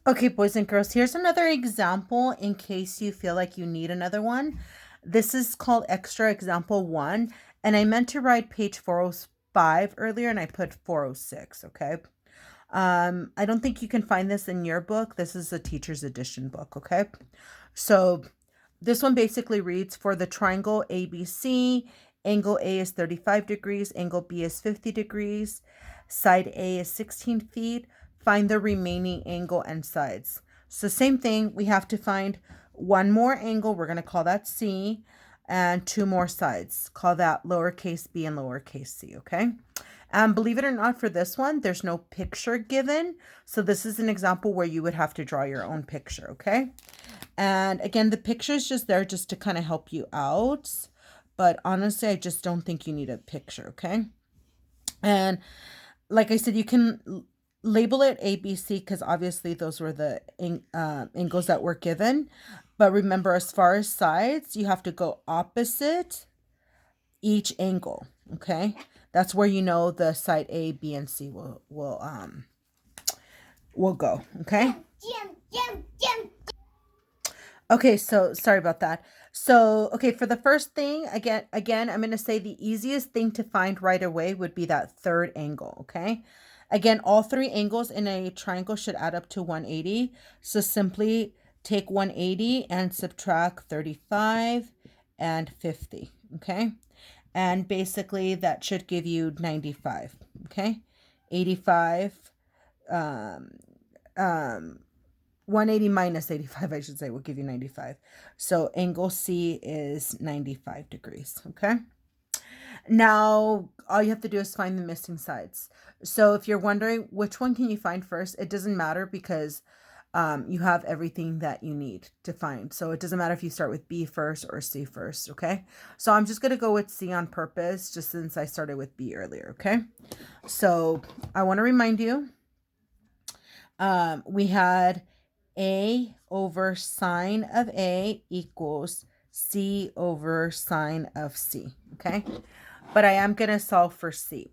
Okay, boys and girls, here's another example in case you feel like you need another one. This is called extra example one, and I meant to write page 405 earlier and I put 406, okay? I don't think you can find this in your book. This is a teacher's edition book, okay? So this one basically reads for the triangle ABC, angle A is 35 degrees, angle B is 50 degrees, side A is 16 feet. Find the remaining angle and sides. So same thing, we have to find one more angle, we're going to call that C, and two more sides. Call that lowercase b and lowercase c, okay? Believe it or not, for this one, there's no picture given. So this is an example where you would have to draw your own picture, okay? And again, the picture is just there just to kind of help you out. But honestly, I just don't think you need a picture, okay? And like I said, you can label it ABC because obviously those were the angles that were given. But remember, as far as sides, you have to go opposite each angle, okay? That's where you know the side A, B, and C will go, okay? Okay, so sorry about that. So, okay, for the first thing, again, I'm going to say the easiest thing to find right away would be that third angle, okay? Again, all three angles in a triangle should add up to 180. So simply take 180 and subtract 35 and 50, okay? And basically that should give you 95, okay? 85, um, um, 180 minus 85, I should say, will give you 95. So angle C is 95 degrees, okay? Now, all you have to do is find the missing sides. So if you're wondering which one can you find first, it doesn't matter because you have everything that you need to find. So it doesn't matter if you start with B first or C first, okay? So I'm just going to go with C on purpose just since I started with B earlier, okay? So I want to remind you, we had A over sine of A equals C over sine of C, okay? But I am going to solve for C.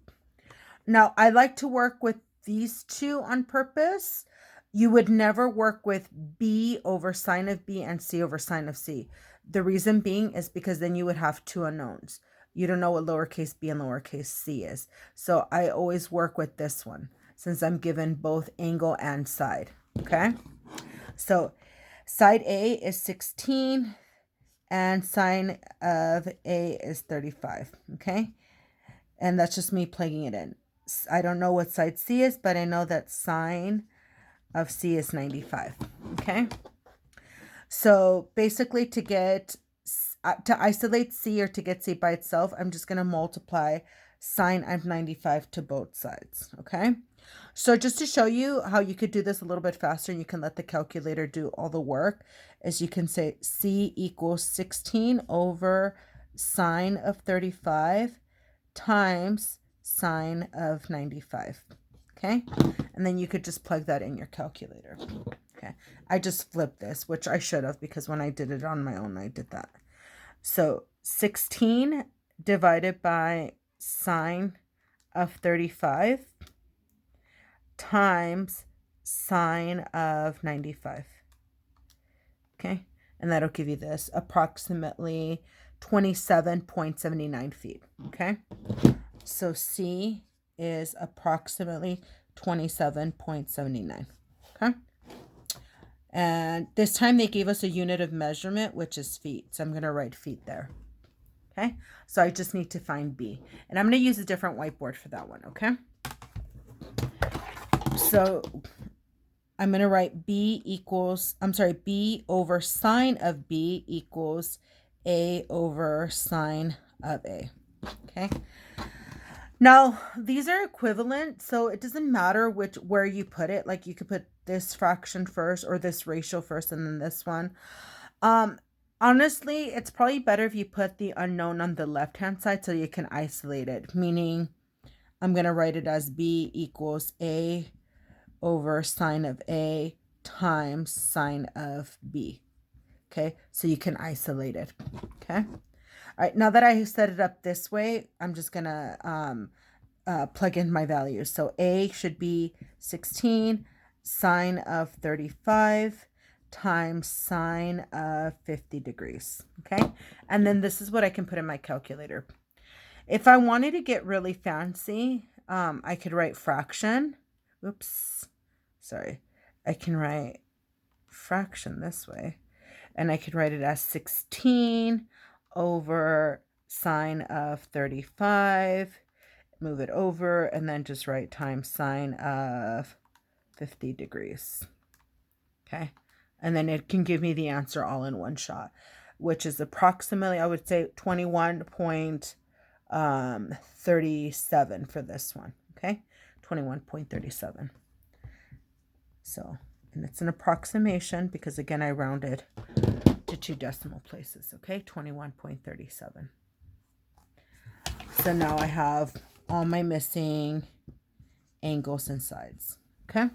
Now, I like to work with these two on purpose. You would never work with B over sine of B and C over sine of C. The reason being is because then you would have two unknowns. You don't know what lowercase b and lowercase c is. So I always work with this one since I'm given both angle and side, okay? So side A is 16 and sine of A is 35, okay? And that's just me plugging it in. I don't know what side C is, but I know that sine of C is 95, okay? So basically to isolate C or to get C by itself, I'm just going to multiply sine of 95 to both sides, okay? So just to show you how you could do this a little bit faster and you can let the calculator do all the work, is you can say C equals 16 over sine of 35 times sine of 95, okay? And then you could just plug that in your calculator, okay? I just flipped this, which I should have because when I did it on my own, I did that. So 16 divided by sine of 35 times sine of 95, okay? And that'll give you this, approximately 27.79 feet, okay? So C is approximately 27.79, okay? And this time they gave us a unit of measurement, which is feet. So I'm going to write feet there, okay? So I just need to find B. And I'm going to use a different whiteboard for that one, okay? So I'm going to write B over sine of B equals A over sine of A, okay? Now, these are equivalent, so it doesn't matter where you put it. Like you could put this fraction first or this ratio first and then this one. Honestly, it's probably better if you put the unknown on the left-hand side so you can isolate it, meaning I'm going to write it as B equals A over sine of A times sine of B. Okay, so you can isolate it. Okay. All right, now that I set it up this way, I'm just going to plug in my values. So A should be 16 sine of 35 times sine of 50 degrees. Okay. And then this is what I can put in my calculator. If I wanted to get really fancy, I could write fraction. Oops. Sorry. I can write fraction this way. And I could write it as 16 over sine of 35. Move it over and then just write times sine of 50 degrees. Okay. And then it can give me the answer all in one shot, which is approximately, I would say 21.37 for this one. Okay. 21.37. So, and it's an approximation because again, I rounded to 2 decimal places. Okay. 21.37. So now I have all my missing angles and sides. Okay.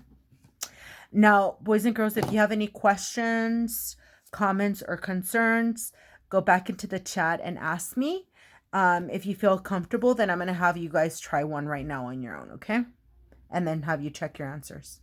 Now, boys and girls, if you have any questions, comments, or concerns, go back into the chat and ask me. If you feel comfortable, then I'm going to have you guys try one right now on your own, okay? And then have you check your answers.